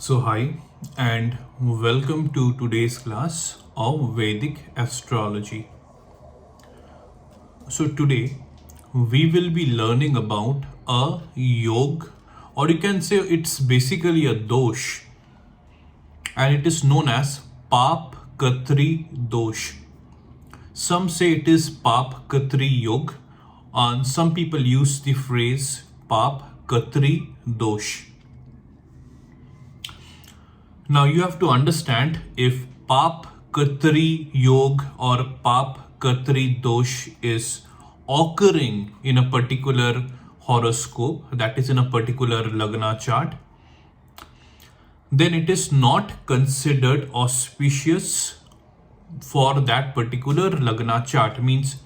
Hi and welcome to today's class of Vedic astrology. Today we will be learning about a yog, or you can say it's basically a dosh, and it is known as Paap Kartari Dosh. Some say it is Paap Kartari Yog, and some people use the phrase Paap Kartari Dosh. Now you have to understand, if Paap Kartari Yog or Paap Kartari Dosh is occurring in a particular horoscope, that is in a particular Lagna chart, then it is not considered auspicious for that particular Lagna chart. Means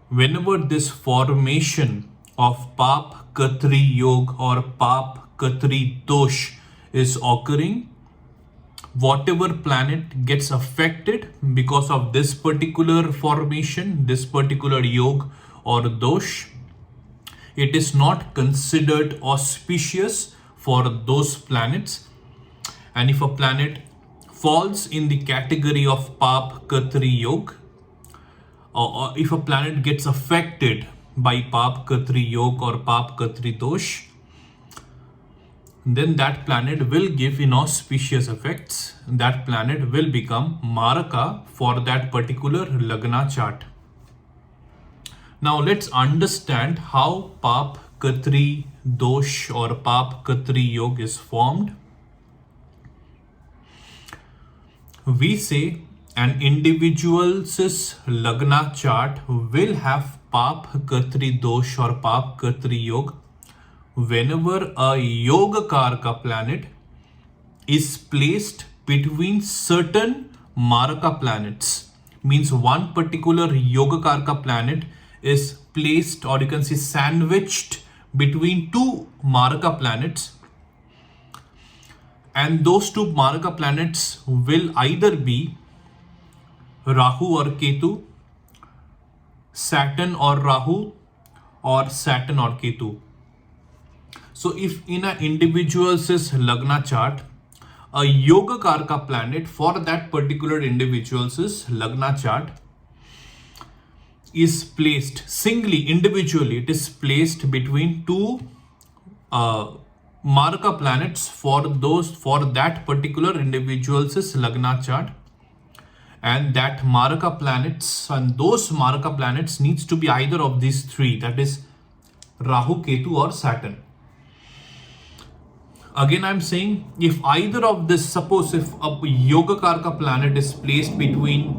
whenever this formation of Paap Kartari Yog or Paap Kartari Dosh is occurring, whatever planet gets affected because of this particular formation, this particular yog or dosh, it is not considered auspicious for those planets. And if a planet falls in the category of Paap Kartari Yog, or if a planet gets affected by Paap Kartari Yog or Paap Kartari Dosh, then that planet will give inauspicious effects. That planet will become Maraka for that particular Lagna chart. Now let's understand how Paap Kartari Dosh or Paap Kartari Yog is formed. We say an individual's Lagna chart will have Paap Kartari Dosh or Paap Kartari Yog whenever a Yogakarka planet is placed between certain Maraka planets. Means one particular Yogakarka planet is placed, or you can say sandwiched, between two Maraka planets, and those two Maraka planets will either be Rahu or Ketu, Saturn or Rahu, or Saturn or Ketu. So if in an individual's Lagna chart, a Yogakarka planet for that particular individual's Lagna chart is placed singly, individually, it is placed between two Maraka planets for that particular individual's Lagna chart, and that Maraka planets and those Maraka planets needs to be either of these three, that is Rahu, Ketu or Saturn. Again, I'm saying, if either of this, suppose if a Yogakarka planet is placed between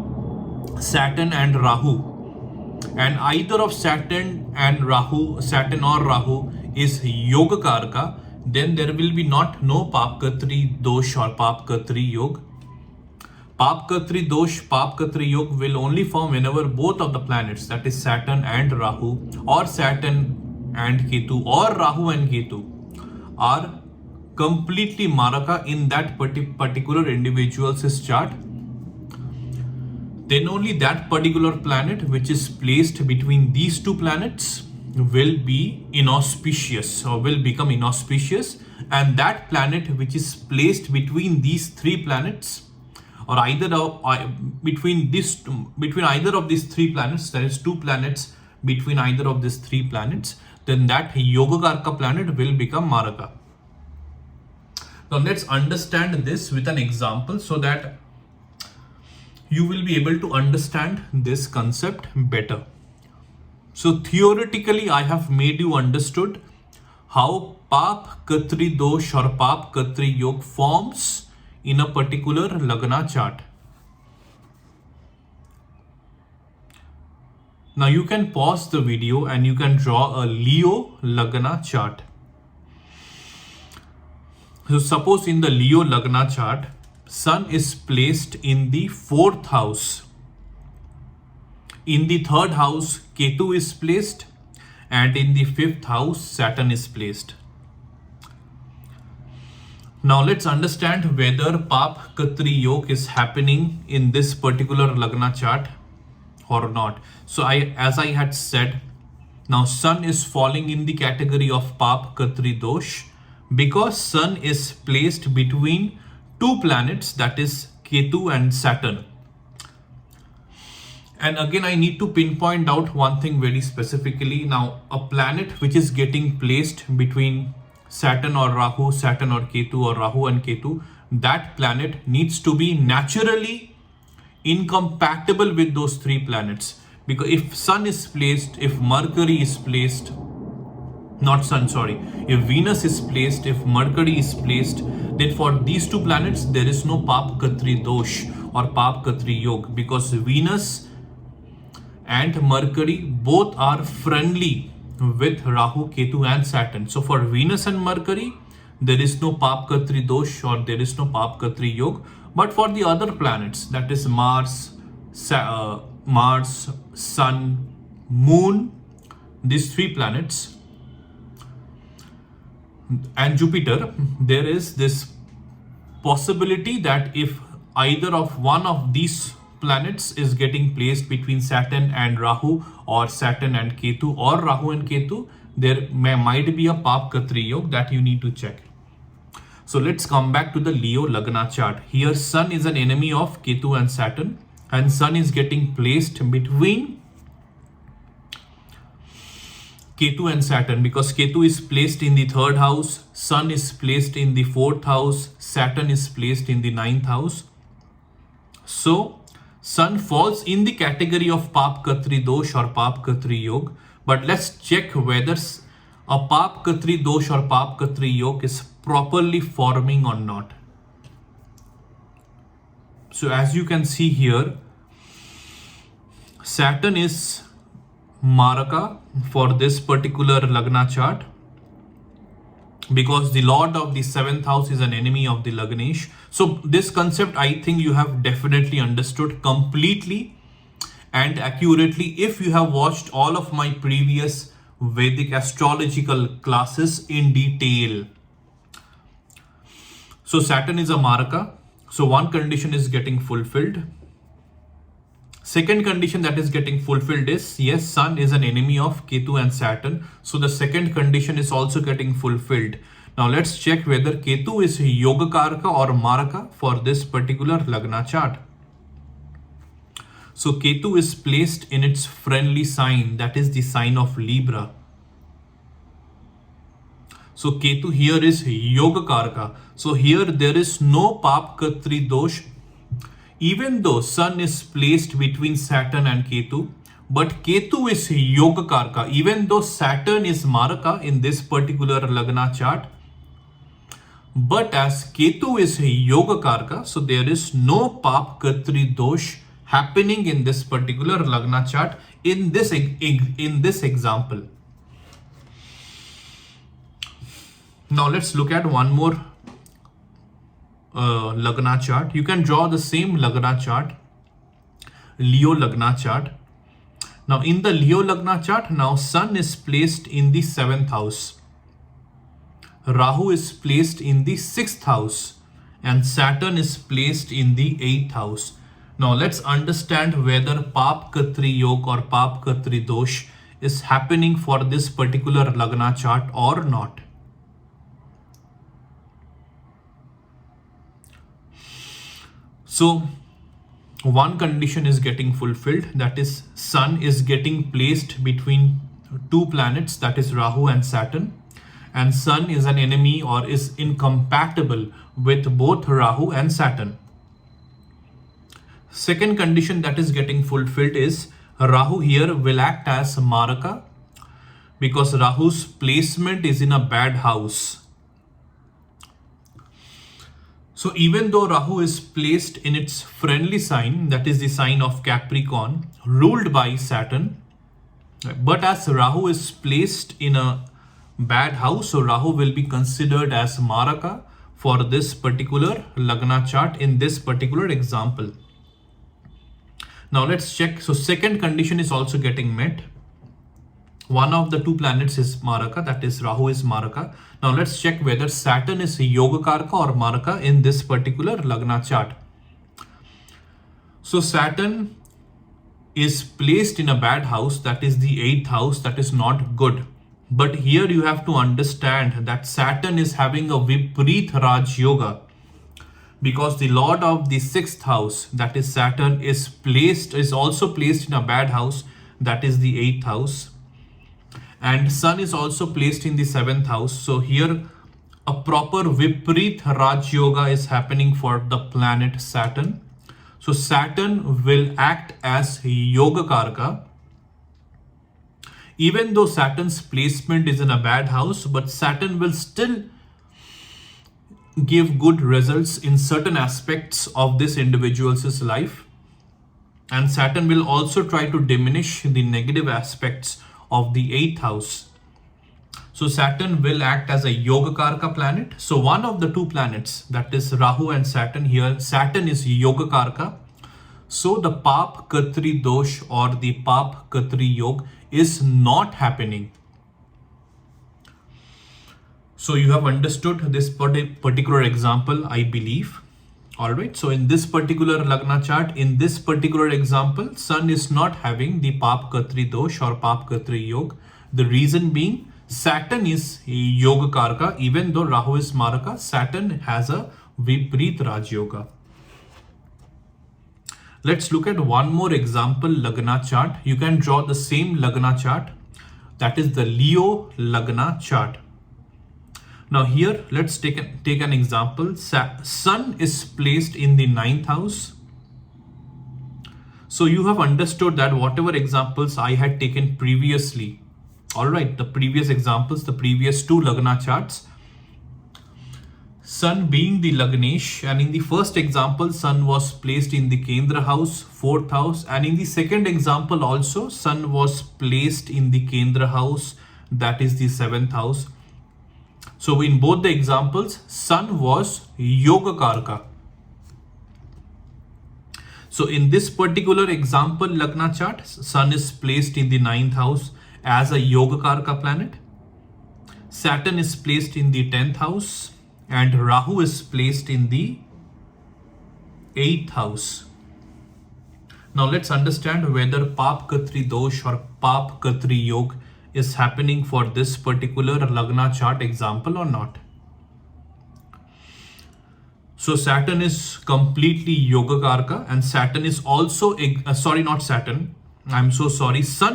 Saturn and Rahu, and either of Saturn or Rahu is Yogakarka, then there will be no Paap Kartari Dosh or Paap Kartari Yog. Paap Kartari Dosh, Paap Kartari Yog will only form whenever both of the planets, that is Saturn and Rahu, or Saturn and Ketu, or Rahu and Ketu, are completely Maraka in that particular individual's chart. Then only that particular planet which is placed between these two planets will be inauspicious or will become inauspicious, and that planet which is placed between these three planets, or between either of these three planets, there is two planets between either of these three planets, then that Yogakarka planet will become Maraka. Now let's understand this with an example so that you will be able to understand this concept better. So theoretically, I have made you understood how Paap Kartari Dosh or Paap Kartari Yog forms in a particular Lagna chart. Now you can pause the video and you can draw a Leo Lagna chart. So suppose in the Leo Lagna chart, Sun is placed in the 4th house. In the 3rd house, Ketu is placed, and in the 5th house, Saturn is placed. Now let's understand whether Paap Kartari Yog is happening in this particular Lagna chart or not. So as I had said, now Sun is falling in the category of Paap Kartari Dosh, Because Sun is placed between two planets, that is Ketu and Saturn. And again, I need to pinpoint out one thing very specifically. Now, a planet which is getting placed between Saturn or Rahu, Saturn or Ketu, or Rahu and Ketu, that planet needs to be naturally incompatible with those three planets. Because if Sun is placed, if Mercury is placed, not Sun, sorry, if Venus is placed, if Mercury is placed, then for these two planets, there is no Paap Kartari Dosh or Paap Kartari Yog, because Venus and Mercury both are friendly with Rahu, Ketu and Saturn. So for Venus and Mercury, there is no Paap Kartari Dosh or there is no Paap Kartari Yog. But for the other planets, that is Mars, Sun, Moon, these three planets, and Jupiter, there is this possibility that if either of one of these planets is getting placed between Saturn and Rahu, or Saturn and Ketu, or Rahu and Ketu, there might be a Paap Kartari Yog that you need to check. So let's come back to the Leo Lagna chart. Here Sun is an enemy of Ketu and Saturn, and Sun is getting placed between Ketu and Saturn, because Ketu is placed in the 3rd house, Sun is placed in the 4th house, Saturn is placed in the 9th house. So Sun falls in the category of Paap Kartari Dosh or Paap Kartari Yog. But let's check whether a Paap Kartari Dosh or Paap Kartari Yog is properly forming or not. So as you can see here, Saturn is Maraka for this particular Lagna chart, because the Lord of the 7th house is an enemy of the Lagnesh. So this concept, I think you have definitely understood completely and accurately if you have watched all of my previous Vedic astrological classes in detail. So Saturn is a Maraka. So one condition is getting fulfilled. Second condition that is getting fulfilled is, yes, Sun is an enemy of Ketu and Saturn. So the second condition is also getting fulfilled. Now let's check whether Ketu is Yogakarka or Maraka for this particular Lagna chart. So Ketu is placed in its friendly sign, that is the sign of Libra. So Ketu here is Yogakarka. So here there is no Paap Kartari Dosh, even though Sun is placed between Saturn and Ketu, but Ketu is Yogakarka, even though Saturn is Maraka in this particular Lagna chart. But as Ketu is Yogakarka, so there is no Paap Kartari Dosh happening in this particular Lagna chart in this example. Now let's look at one more Lagna chart. You can draw the same Lagna chart, Leo Lagna chart. Now in the Leo Lagna chart, now Sun is placed in the 7th house, Rahu is placed in the 6th house, and Saturn is placed in the 8th house. Now let's understand whether Paap Kartari Yog or Paap Kartari Dosh is happening for this particular Lagna chart or not. So one condition is getting fulfilled, that is Sun is getting placed between two planets, that is Rahu and Saturn, and Sun is an enemy or is incompatible with both Rahu and Saturn. Second condition that is getting fulfilled is Rahu here will act as Maraka, because Rahu's placement is in a bad house. So even though Rahu is placed in its friendly sign, that is the sign of Capricorn, ruled by Saturn, but as Rahu is placed in a bad house, so Rahu will be considered as Maraka for this particular Lagna chart in this particular example. Now let's check. So second condition is also getting met. One of the two planets is Maraka, that is Rahu is Maraka. Now let's check whether Saturn is Yogakarka or Maraka in this particular Lagna chart. So Saturn is placed in a bad house, that is the 8th house, that is not good. But here you have to understand that Saturn is having a Vipreet Raj Yoga, because the lord of the sixth house, that is Saturn, is also placed in a bad house, that is the eighth house, and Sun is also placed in the seventh house. So here a proper Vipreet Raj Yoga is happening for the planet Saturn. So Saturn will act as Yoga Karka. Even though Saturn's placement is in a bad house, but Saturn will still give good results in certain aspects of this individual's life. And Saturn will also try to diminish the negative aspects of the eighth house. So Saturn will act as a Yoga Karka planet. So one of the two planets, that is Rahu and Saturn, here Saturn is Yoga Karka. So the Paap Kartari Dosh or the Paap Kartari Yoga is not happening. So you have understood this particular example, I believe. All right. So in this particular Lagna chart, in this particular example, Sun is not having the Paap Kartari Dosh or Paap Kartari Yoga. The reason being, Saturn is Yoga Karka. Even though Rahu is Maraka, Saturn has a Vipreet Raj Yoga. Let's look at one more example Lagna chart. You can draw the same Lagna chart. That is the Leo Lagna chart. Now here, let's take an example. Sun is placed in the ninth house. So you have understood that whatever examples I had taken previously, all right, the previous examples, the previous two Lagna charts, Sun being the Lagnesh, and in the first example, Sun was placed in the Kendra house, fourth house, and in the second example also, Sun was placed in the Kendra house, that is the seventh house. So in both the examples, Sun was Yoga Karka. So in this particular example Lagna chart, Sun is placed in the ninth house as a Yoga Karka planet. Saturn is placed in the 10th house and Rahu is placed in the 8th house. Now let's understand whether Paap Kartari Dosh or Paap Kartari Yoga is happening for this particular Lagna chart example or not. So Saturn is completely Yoga Karka, and Saturn is also, Sun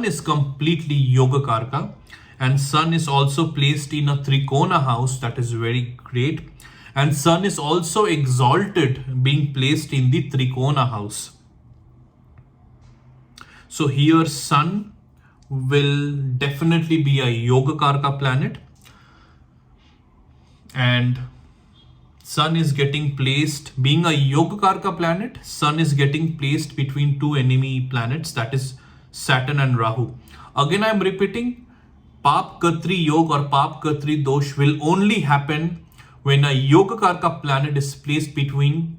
is completely Yoga Karka, and Sun is also placed in a Trikona house, that is very great. And Sun is also exalted, being placed in the Trikona house. So here Sun will definitely be a Yoga Karka planet, and Sun is getting placed, being a Yoga Karka planet, Sun is getting placed between two enemy planets, that is Saturn and Rahu. Again, I am repeating, Paap Kartari Yoga or Paap Kartari Dosh will only happen when a Yoga Karka planet is placed between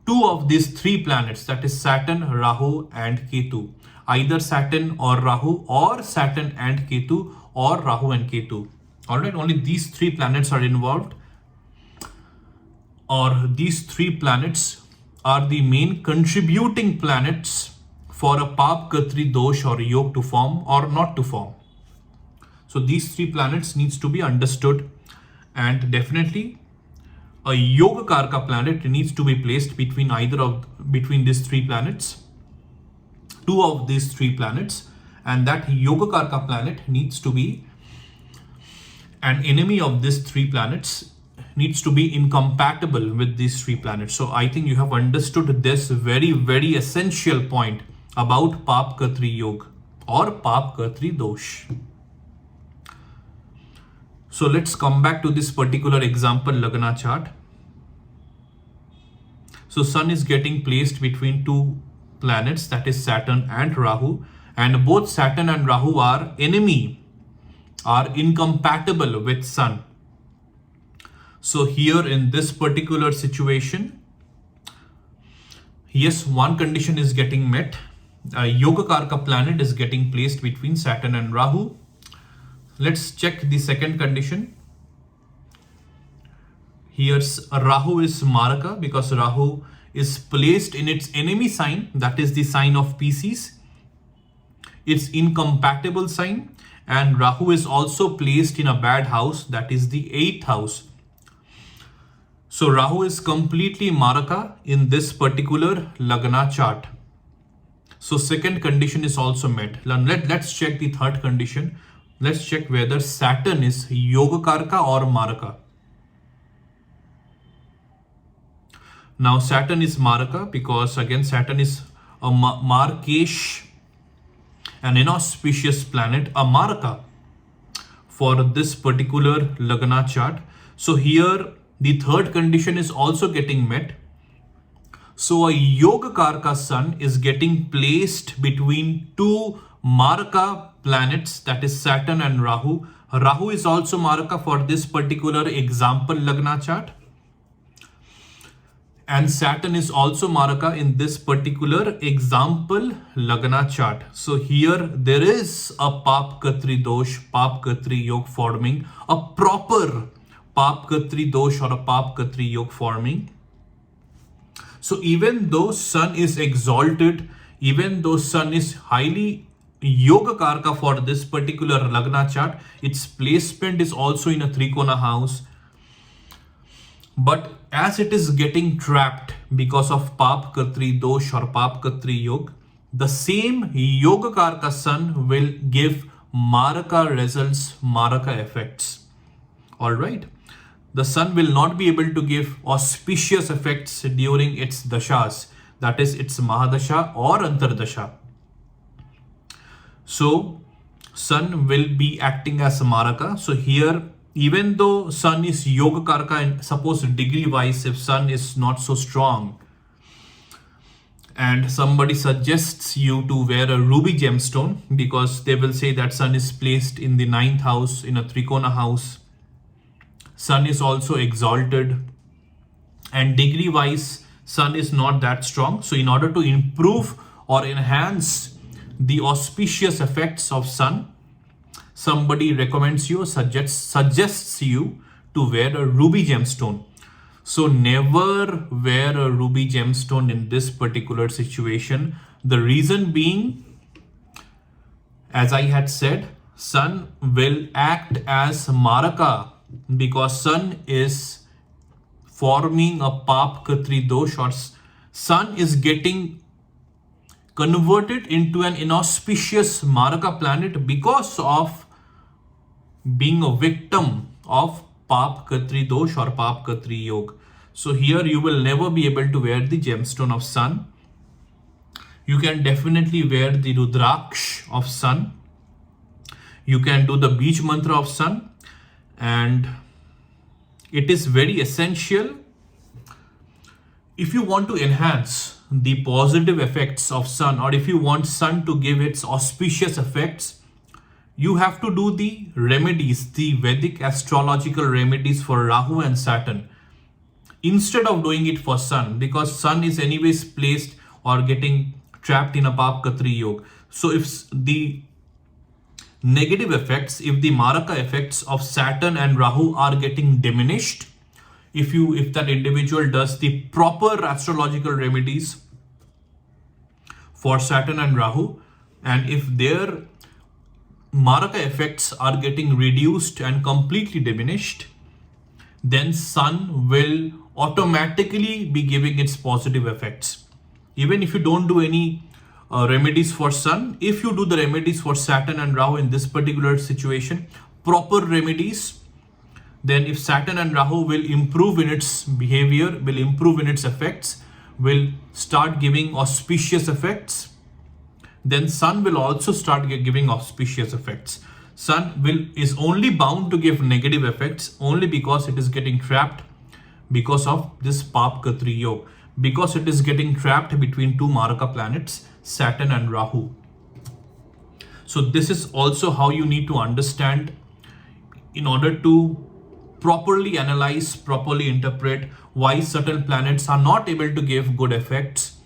two of these three planets, that is Saturn, Rahu and Ketu. Either Saturn or Rahu, or Saturn and Ketu, or Rahu and Ketu. Alright, only these three planets are involved, or these three planets are the main contributing planets for a Paap Kartari Dosh or Yoga to form or not to form. So these three planets needs to be understood, and definitely a Yoga Karka planet needs to be placed between between these three planets, two of these three planets, and that Yoga Karka planet needs to be an enemy of these three planets, needs to be incompatible with these three planets. So I think you have understood this very, very essential point about Paap Kartari Yoga or Paap Kartari Dosh. So let's come back to this particular example Lagna chart. So Sun is getting placed between two planets, that is Saturn and Rahu, and both Saturn and Rahu are incompatible with Sun. So here in this particular situation, yes, one condition is getting met. A Yoga Karka planet is getting placed between Saturn and Rahu. Let's check the second condition. Here's Rahu is Maraka, because Rahu is placed in its enemy sign, that is the sign of Pisces. It's incompatible sign, and Rahu is also placed in a bad house, that is the 8th house. So Rahu is completely Maraka in this particular Lagna chart. So second condition is also met. Let's check the third condition. Let's check whether Saturn is Yogakarka or Maraka. Now Saturn is Maraka because again Saturn is a Markesh, an inauspicious planet, a Maraka for this particular Lagna chart. So here the third condition is also getting met. So a Yogakarka sun is getting placed between two Maraka planets, that is Saturn and Rahu. Rahu is also Maraka for this particular example Lagna chart. And Saturn is also Maraka in this particular example Lagna chart. So here there is a Paap Kartari Dosh, Paap Kartari Yog forming, a proper Paap Kartari Dosh or a Paap Kartari Yog forming. So even though Sun is exalted, even though Sun is highly Yogakarka for this particular Lagna chart, its placement is also in a Trikona house. But as it is getting trapped because of Paap Kartari Dosh or Paap Kartari Yog, the same Yogakarka Sun will give Maraka results, Maraka effects. Alright. The Sun will not be able to give auspicious effects during its dashas, that is its Mahadasha or Antardasha. So Sun will be acting as a Maraka. So here, even though Sun is Yogakarka and suppose degree wise, if Sun is not so strong and somebody suggests you to wear a ruby gemstone because they will say that Sun is placed in the 9th house in a Trikona house, Sun is also exalted, and degree wise Sun is not that strong. So in order to improve or enhance the auspicious effects of Sun, somebody recommends you, suggests you to wear a ruby gemstone. So never wear a ruby gemstone in this particular situation. The reason being, as I had said, Sun will act as Maraka because Sun is forming a Paap Kartari Dosh, or Sun is getting converted into an inauspicious Maraka planet because of being a victim of Paap Kartari Dosh or Paap Kartari Yog. So here you will never be able to wear the gemstone of Sun. You can definitely wear the Rudraksh of Sun. You can do the Beej Mantra of Sun. And it is very essential if you want to enhance the positive effects of Sun, or if you want Sun to give its auspicious effects, you have to do the remedies, the Vedic astrological remedies for Rahu and Saturn, instead of doing it for Sun, because Sun is anyways placed or getting trapped in a Paap Kartari Yog. So if the negative effects, if the Maraka effects of Saturn and Rahu are getting diminished, if that individual does the proper astrological remedies for Saturn and Rahu, and if their Maraka effects are getting reduced and completely diminished, then Sun will automatically be giving its positive effects. Even if you don't do any remedies for Sun, if you do the remedies for Saturn and Rahu in this particular situation, proper remedies, then if Saturn and Rahu will improve in its behavior, will improve in its effects, will start giving auspicious effects, then Sun will also start giving auspicious effects. Sun is only bound to give negative effects only because it is getting trapped because of this Paap Kartari Yog, because it is getting trapped between two Maraka planets, Saturn and Rahu. So this is also how you need to understand in order to properly analyze, properly interpret why certain planets are not able to give good effects,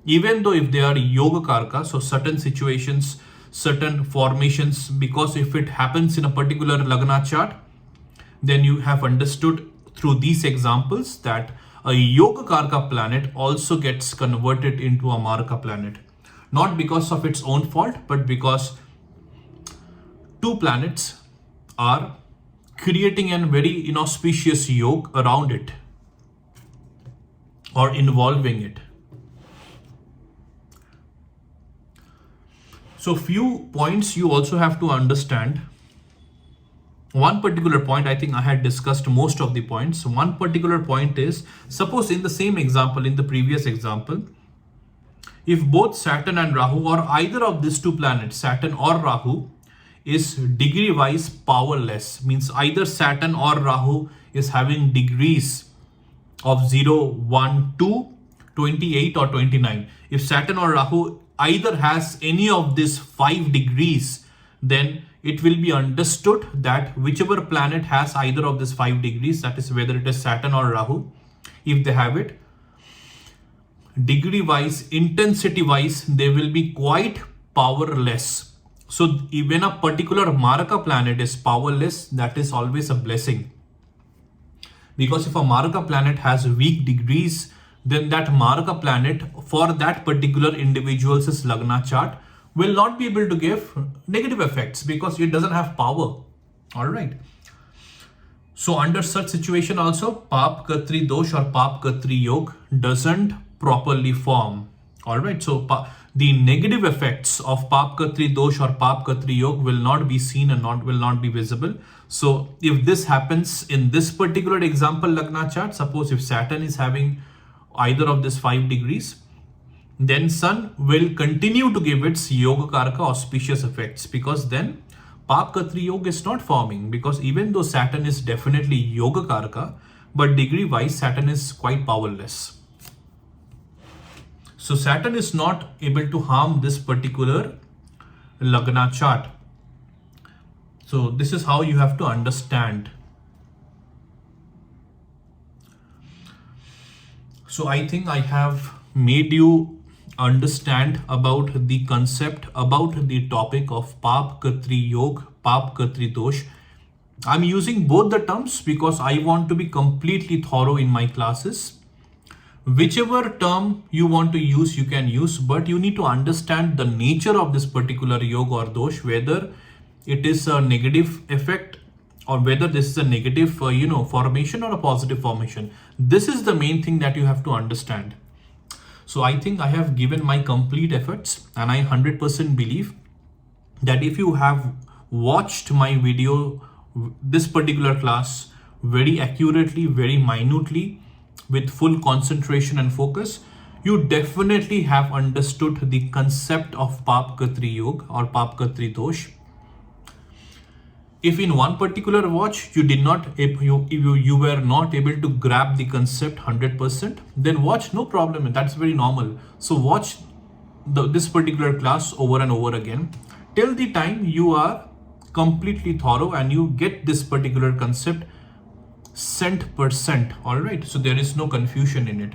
even though if they are Yogakarka. So certain situations, certain formations, because if it happens in a particular Lagna chart, then you have understood through these examples that a Yogakarka planet also gets converted into a Maraka planet. Not because of its own fault, but because two planets are creating a very inauspicious yoke around it or involving it. So few points you also have to understand. One particular point, I think I had discussed most of the points. One particular point is, suppose in the same example, in the previous example, if both Saturn and Rahu or either of these two planets, Saturn or Rahu, is degree wise powerless, means either Saturn or Rahu is having degrees of 0, 1, 2, 28 or 29. If Saturn or Rahu either has any of these 5 degrees, then it will be understood that whichever planet has either of these 5 degrees, that is whether it is Saturn or Rahu, if they have it, degree wise, intensity wise, they will be quite powerless. So even a particular Maraka planet is powerless, that is always a blessing. Because if a Maraka planet has weak degrees, then that Maraka planet for that particular individual's Lagna chart will not be able to give negative effects because it doesn't have power. All right. So under such situation also, Paap Kartari Dosh or Paap Kartari Yoga doesn't properly form. All right. So the negative effects of Paap Kartari Dosh or Paap Kartari Yoga will not be seen and will not be visible. So if this happens in this particular example Lagna chart, suppose if Saturn is having either of these 5 degrees, then Sun will continue to give its Yoga Karaka auspicious effects, because then Paap Kartari Yoga is not forming, because even though Saturn is definitely Yoga Karaka, but degree wise Saturn is quite powerless. So Saturn is not able to harm this particular Lagna chart. So this is how you have to understand. So I think I have made you understand about the concept, about the topic of Paap Kartari Yoga, Paap Kartari Dosh. I'm using both the terms because I want to be completely thorough in my classes. Whichever term you want to use, you can use, but you need to understand the nature of this particular yoga or dosh, whether it is a negative effect or whether this is a negative formation or a positive formation. This is the main thing that you have to understand. So I think I have given my complete efforts, and I 100% believe that if you have watched my video, this particular class, very accurately, very minutely, with full concentration and focus, you definitely have understood the concept of Paap Kartari Yoga or Paap Kartari Dosh. If in one particular watch you were not able to grab the concept 100%, then watch, no problem, that's very normal. So watch this particular class over and over again till the time you are completely thorough and you get this particular concept 100%. All right, so there is no confusion in it.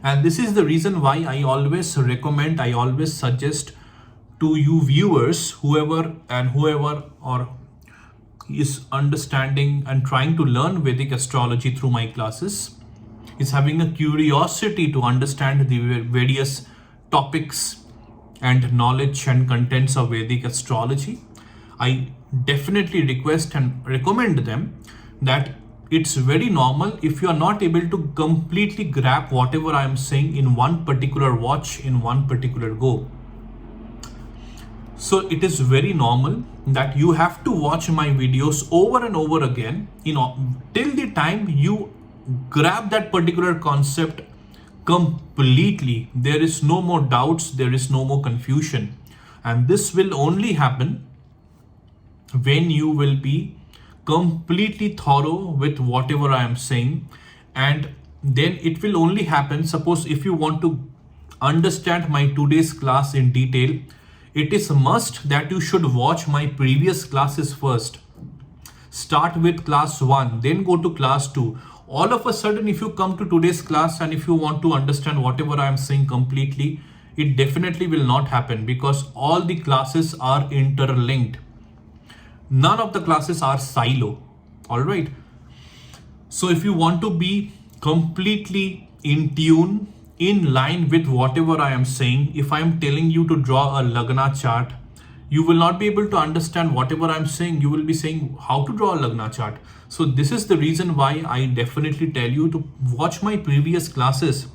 And this is the reason why I always recommend, I always suggest to you viewers, whoever or is understanding and trying to learn Vedic astrology through my classes, is having a curiosity to understand the various topics and knowledge and contents of Vedic astrology, I definitely request and recommend them that it's very normal if you are not able to completely grab whatever I am saying in one particular watch, in one particular go. So it is very normal that you have to watch my videos over and over again, till the time you grab that particular concept completely. There is no more doubts, there is no more confusion. And this will only happen when you will be completely thorough with whatever I am saying. And then it will only happen, suppose if you want to understand my today's class in detail, it is a must that you should watch my previous classes first. Start with class 1, then go to class 2. All of a sudden, if you come to today's class and if you want to understand whatever I am saying completely, it definitely will not happen, because all the classes are interlinked. None of the classes are silo. All right. So if you want to be completely in tune, in line with whatever I am saying, if I am telling you to draw a Lagna chart, you will not be able to understand whatever I'm saying. You will be saying how to draw a Lagna chart. So this is the reason why I definitely tell you to watch my previous classes.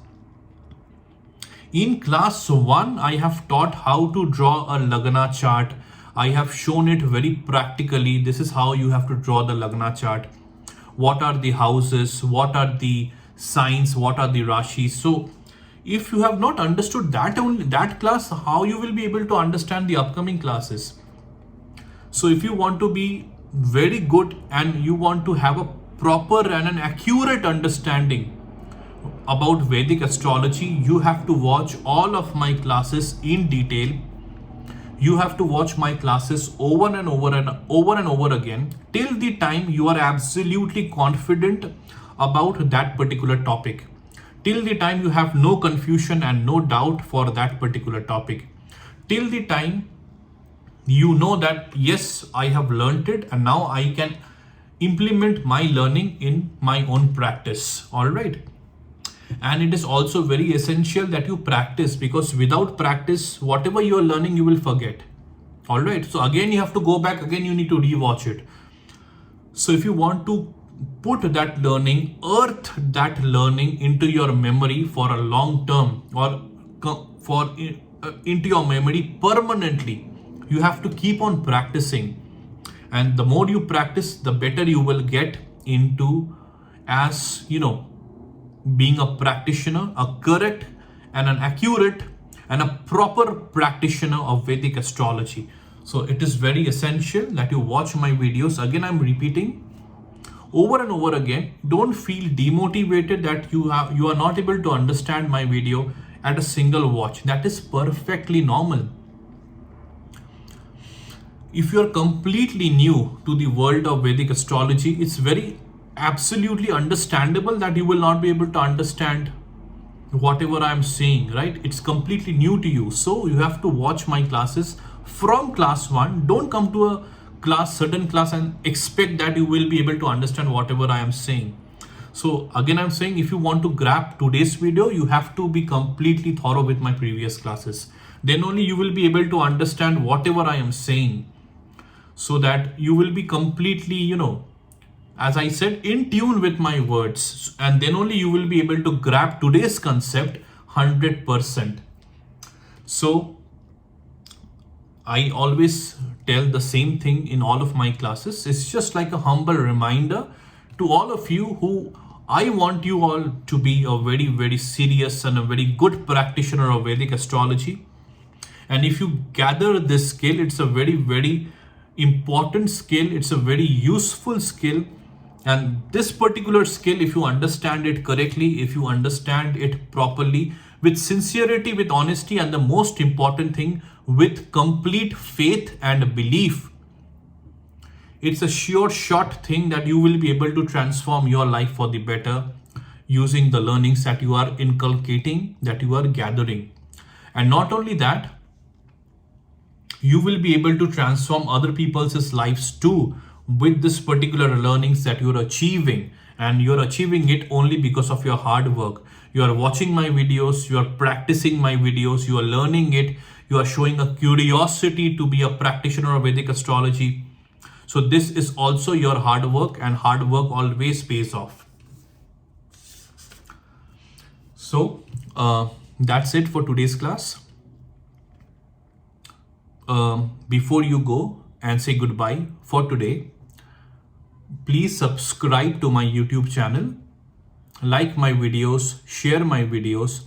In class 1, I have taught how to draw a Lagna chart. I have shown it very practically. This is how you have to draw the Lagna chart. What are the houses? What are the signs? What are the Rashis? So if you have not understood that class, how you will be able to understand the upcoming classes? So if you want to be very good and you want to have a proper and an accurate understanding about Vedic astrology, you have to watch all of my classes in detail. You have to watch my classes over and over again till the time you are absolutely confident about that particular topic. Till the time you have no confusion and no doubt for that particular topic. Till the time you know that yes, I have learned it and now I can implement my learning in my own practice. All right. And it is also very essential that you practice, because without practice, whatever you are learning, you will forget. All right. So again, you have to go back. Again, you need to rewatch it. So if you want to put that learning, earth that learning into your memory for a long term, or into your memory permanently, you have to keep on practicing. And the more you practice, the better you will get into, as you know, being a practitioner, a correct and an accurate and a proper practitioner of Vedic astrology. So it is very essential that you watch my videos. Again, I'm repeating over and over again. Don't feel demotivated that you are not able to understand my video at a single watch. That is perfectly normal. If you are completely new to the world of Vedic astrology, it's very absolutely understandable that you will not be able to understand whatever I'm saying, right? It's completely new to you. So you have to watch my classes from class 1. Don't come to a certain class and expect that you will be able to understand whatever I am saying. So again, I'm saying, if you want to grab today's video, you have to be completely thorough with my previous classes. Then only you will be able to understand whatever I am saying, so that you will be completely, as I said, in tune with my words, and then only you will be able to grab today's concept 100%. So I always tell the same thing in all of my classes. It's just like a humble reminder to all of you who I want you all to be a very, very serious and a very good practitioner of Vedic astrology. And if you gather this skill, it's a very, very important skill. It's a very useful skill. And this particular skill, if you understand it correctly, if you understand it properly, with sincerity, with honesty, and the most important thing, with complete faith and belief, it's a sure shot thing that you will be able to transform your life for the better using the learnings that you are inculcating, that you are gathering. And not only that, you will be able to transform other people's lives too with this particular learnings that you're achieving. And you're achieving it only because of your hard work. You are watching my videos, you are practicing my videos, you are learning it, you are showing a curiosity to be a practitioner of Vedic astrology. So this is also your hard work, and hard work always pays off. So that's it for today's class. Before you go and say goodbye for today, please subscribe to my YouTube channel, like my videos, share my videos,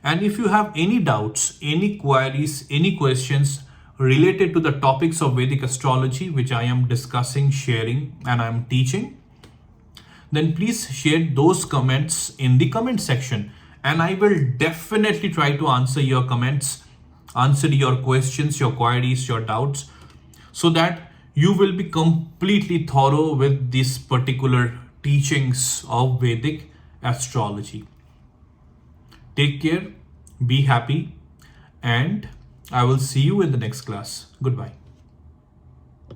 and if you have any doubts, any queries, any questions related to the topics of Vedic astrology which I am discussing, sharing, and I am teaching, then please share those comments in the comment section, and I will definitely try to answer your comments, answer your questions, your queries, your doubts, so that you will be completely thorough with these particular teachings of Vedic astrology. Take care, be happy, and I will see you in the next class. Goodbye.